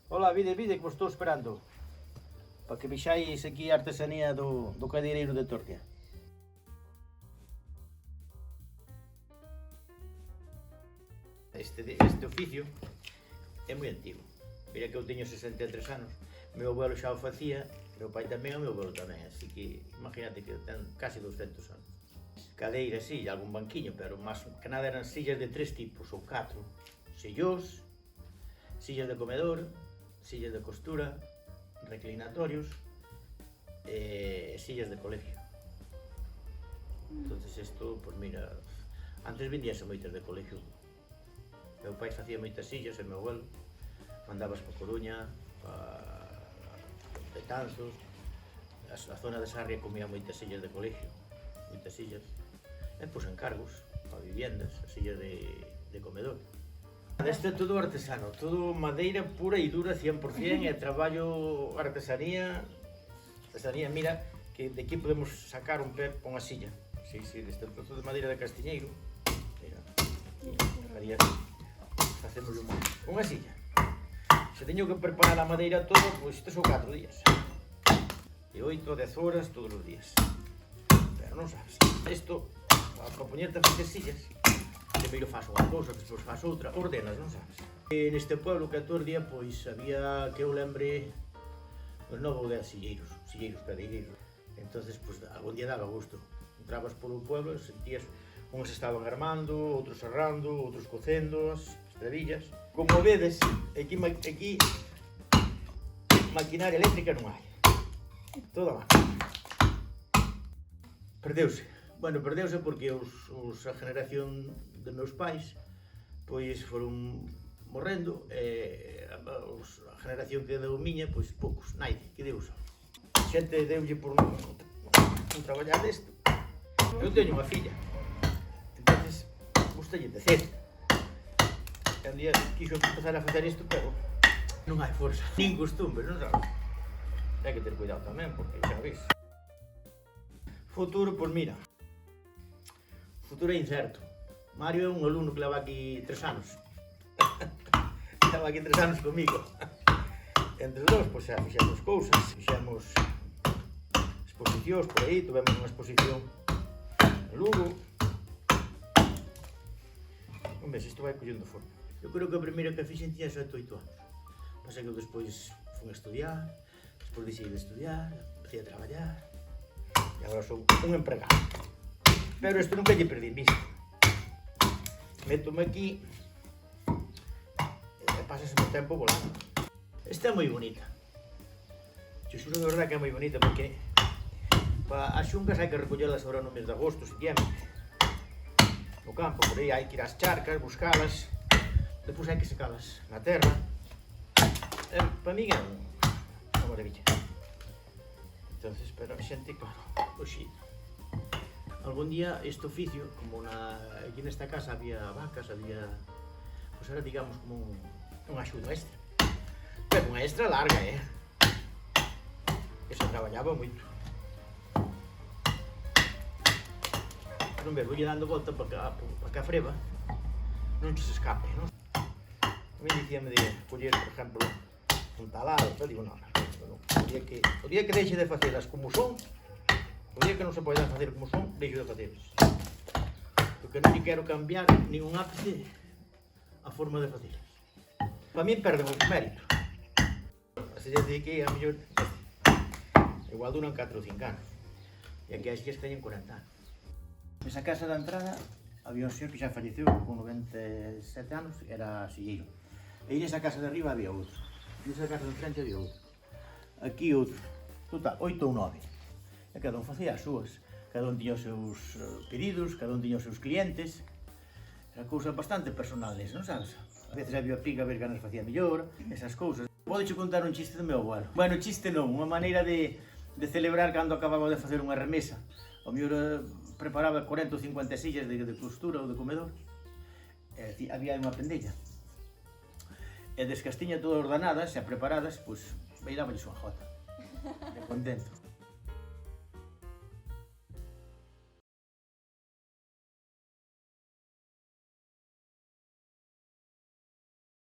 Ola, vide, que vos estou esperando. Para que vexáis aquí a artesanía do cadeireiro de Torquia. Este oficio é moi antigo. Mira que eu teño 63 anos. Meu abuelo xa o facía, meu pai tamén e meu abuelo tamén. Así que imagínate que ten casi 200 anos. Cadeiras, sí, e algún banquiño, pero máis que nada eran sillas de 3 tipos ou 4. Sillós, sillas de comedor, sillas de costura, reclinatorios e sillas de colegio. Entonces isto, pues mira, antes vendíase moitas de colegio. Meu pai facía moitas sillas e meu abuelo mandabas para Coruña, para Betanzos, a zona de Sarria comía moitas sillas de colegio, moitas sillas. E pois encargos para viviendas, sillas de comedor. Isto é todo artesano, todo madeira pura e dura 100% e traballo artesanía, mira, que de aquí podemos sacar un pé para unha silla. Sí, deste trozo de madeira de castiñeiro, mira, faría así, facemos unha silla. Se teño que preparar a madeira toda, pois isto son 4 días. De 8 a 10 horas todos os días. Pero non sabes, isto, para poñerte a facer sillas, primeiro faz unha cousa, despois faz outra, ordenas, non sabes? E neste pueblo que a Tordia, pois había, que eu lembre, os 9 ou 10 silleiros, cadeireiros. Entonces, pois, algún día daba gusto. Entrabas polo pueblo e sentías, uns estaban armando, outros serrando, outros cocendo as trabillas. Como vedes, aquí maquinaria eléctrica non hai. Toda máquina. Perdeuse. Bueno, perdeuse porque a generación de meus pais pois foron morrendo e a generación que deu miña, pois poucos, naide, que deu só. A xente deulle por non traballar desto. Eu teño unha filla, entonces gustalle tecer. E un día quixo empezar a facer isto, pero non hai forza, nin costumbres, non sabes? Hai que ter cuidado tamén, porque xa ves. Futuro, pois mira, o futuro é incerto. Mario é un alumno que leva aquí 3 anos. Leva aquí 3 anos comigo. Entre os dous, pois xa fixemos cousas, fixemos exposicións por aí, tivemos unha exposición en Lugo. Hombre, isto vai collendo forma. Eu creo que a primeira que fixen tiña 7 ou 8 anos. Pasa que eu despois fui a estudiar, despois deixei de estudiar, empecé a traballar, e agora sou un empregado. Pero isto nunca lle perdí vista. Métome aquí e pasas o tempo volando. Esta é moi bonita. Te xuro de verdade que é moi bonita porque as xungas hai que recollelas agora no mes de agosto, setiembre. No campo, por aí hai que ir ás charcas, buscalas, depois hai que secalas na terra. Para min é unha maravilla. Entonces, pero a xente, claro, hoxe algún día este oficio, como aquí nesta casa había vacas, pois era, digamos, como unha axuda extra. Pero unha extra larga, que se traballaba moito. Non ves, voulle dando volta para que a freba non se escape, non? A mí dicíame de coller, por exemplo, un talado, pero digo, non. O día que deixe de facelas como son, o día que non se poden facer como son, deixo de facelas. Porque non quero cambiar nin un ápice a forma de facelas. Para mí perden o mérito. As sillas de Ikea, a mellor, igual duran 4 ou 5 anos. E aquí as sillas teñen 40 anos. Nesa casa da entrada había un señor que xa falleceu con 97 anos, era silleiro. E nesa casa de arriba había outro. Nesa casa de frente había outro. Aquí outro. Total, 8 ou 9. E cada un facía as súas. Cada un tiña os seus queridos, cada un tiña os seus clientes. Era cousas bastante personales, non sabes? A veces había pica a ver que nos facía mellor, esas cousas. Podeche contar un chiste do meu abuelo. Bueno, chiste non, unha maneira de celebrar cando acababa de facer unha remesa. O mellor preparaba 40 ou 50 sillas de costura ou de comedor. E había unha pendella. E des que as tiña todas ordenadas e preparadas, pois, aí daba unha jota. De contento.